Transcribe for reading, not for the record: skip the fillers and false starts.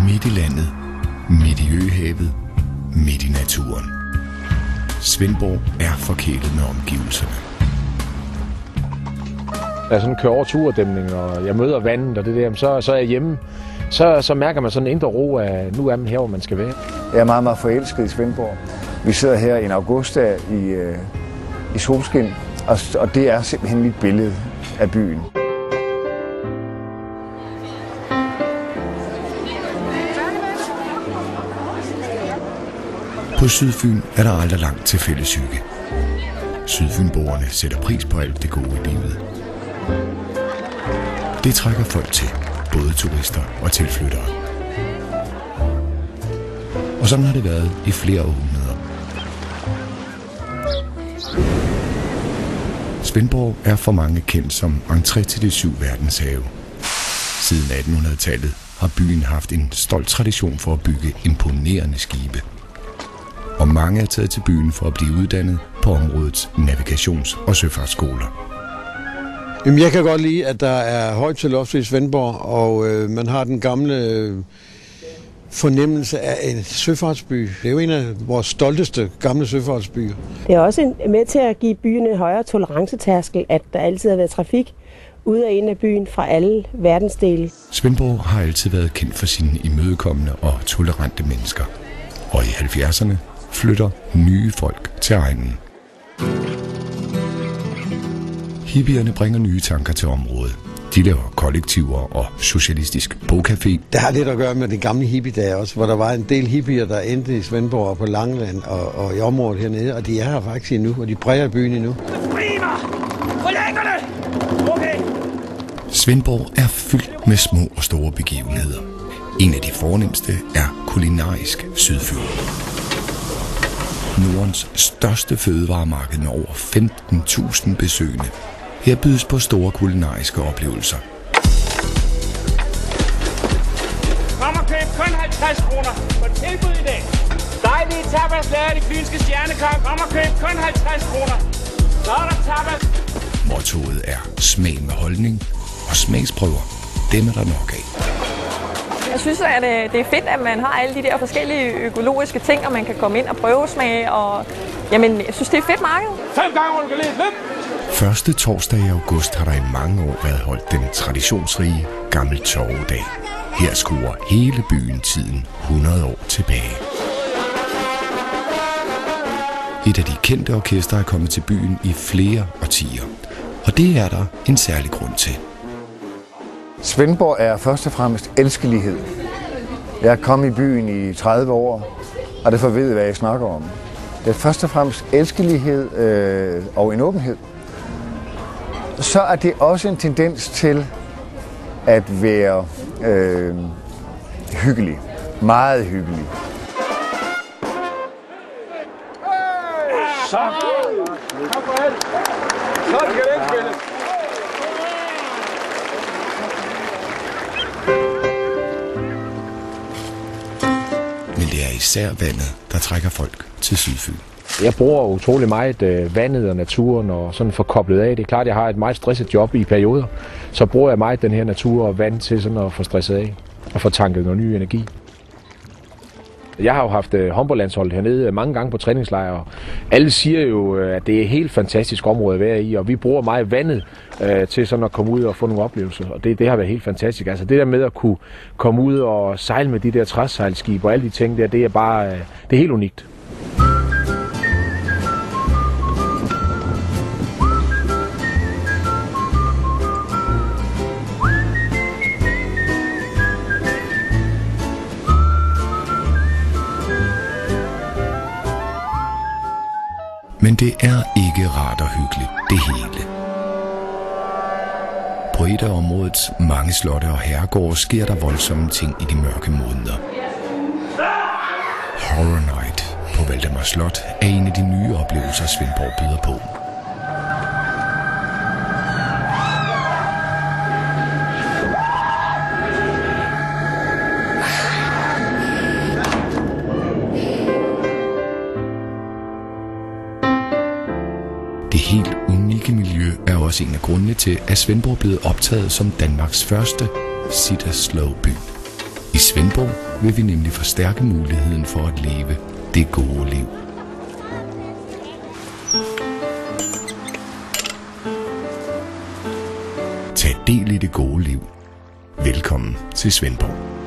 Midt i landet, midt i øhavet, midt i naturen. Svendborg er forkælet med omgivelserne. Da jeg sådan kører over turdæmning, og jeg møder vandet og det der, så er jeg hjemme. Så mærker man sådan en indre ro af, nu er man her, hvor man skal være. Jeg er meget, meget forelsket i Svendborg. Vi sidder her en augustdag i solskin, og det er simpelthen mit billede af byen. På Sydfyn er der aldrig langt til fælleshygge. Sydfynboerne sætter pris på alt det gode i livet. Det trækker folk til, både turister og tilflyttere. Og sådan har det været i flere århundreder. Svendborg er for mange kendt som entré til de 7 verdenshave. Siden 1800-tallet har byen haft en stolt tradition for at bygge imponerende skibe. Og mange er taget til byen for at blive uddannet på områdets navigations- og søfartsskoler. Jamen, jeg kan godt lide, at der er højt til loft i Svendborg, og man har den gamle fornemmelse af en søfartsby. Det er jo en af vores stolteste gamle søfartsbyer. Det er også med til at give byen en højere tolerancetærskel, at der altid har været trafik ud og ind af byen fra alle verdensdele. Svendborg har altid været kendt for sine imødekommende og tolerante mennesker. Og i 70'erne flytter nye folk til egnen. Hippierne bringer nye tanker til området. De laver kollektiver og socialistisk bogcafé. Det har lidt at gøre med de gamle hippiedage også, hvor der var en del hippier, der endte i Svendborg og på Langeland og i området hernede, og de er her faktisk endnu, og de præger byen endnu. Okay. Svendborg er fyldt med små og store begivenheder. En af de fornemste er kulinarisk Sydfyn. Nordens største fødevaremarked med over 15.000 besøgende. Her bydes på store kulinariske oplevelser. Kom og køb kun 50 kroner for tilbud i dag. Dejlige tapas lavet i Fynske Stjernekok. Kom og køb kun 50 kroner. Så er der tapas. Mottoet er smag med holdning, og smagsprøver, dem er der nok af. Jeg synes, at det er fedt, at man har alle de der forskellige økologiske ting, og man kan komme ind og prøvesmage. Og jamen, jeg synes, det er et fedt marked. 5 gange rundt lidt løb. Første torsdag i august har der i mange år været holdt den traditionsrige Gammel Torvedag. Her skruer hele byen tiden 100 år tilbage. Et af de kendte orkestre er kommet til byen i flere årtier. Og det er der en særlig grund til. Svendborg er først og fremmest elskelighed. Jeg er kommet i byen i 30 år, og derfor ved jeg, hvad jeg snakker om. Det er først og fremmest elskelighed og en åbenhed. Så er det også en tendens til at være hyggelig. Meget hyggelig. Så skal det ikke spille. Men det er især vandet, der trækker folk til Sydfyn. Jeg bruger utrolig meget vandet og naturen og sådan få koblet af. Det er klart, at jeg har et meget stresset job i perioder. Så bruger jeg meget den her natur og vand til sådan at få stresset af og få tanket noget ny energi. Jeg har jo haft håndboldlandsholdet hernede mange gange på træningslejre. Alle siger jo, at det er et helt fantastisk område at være i, og vi bruger meget vandet til sådan at komme ud og få nogle oplevelser. Og det har været helt fantastisk. Altså det der med at kunne komme ud og sejle med de der træsejlskibe og alle de ting der, det er bare det er helt unikt. Men det er ikke rart og hyggeligt, det hele. På et af områdets mange slotte og herregårde sker der voldsomme ting i de mørke måneder. Horror Night på Valdemar Slot er en af de nye oplevelser, Svendborg byder på. Det helt unikke miljø er også en af grundene til, at Svendborg er blevet optaget som Danmarks første sit-as-slow-by. I Svendborg vil vi nemlig forstærke muligheden for at leve det gode liv. Tag del i det gode liv. Velkommen til Svendborg.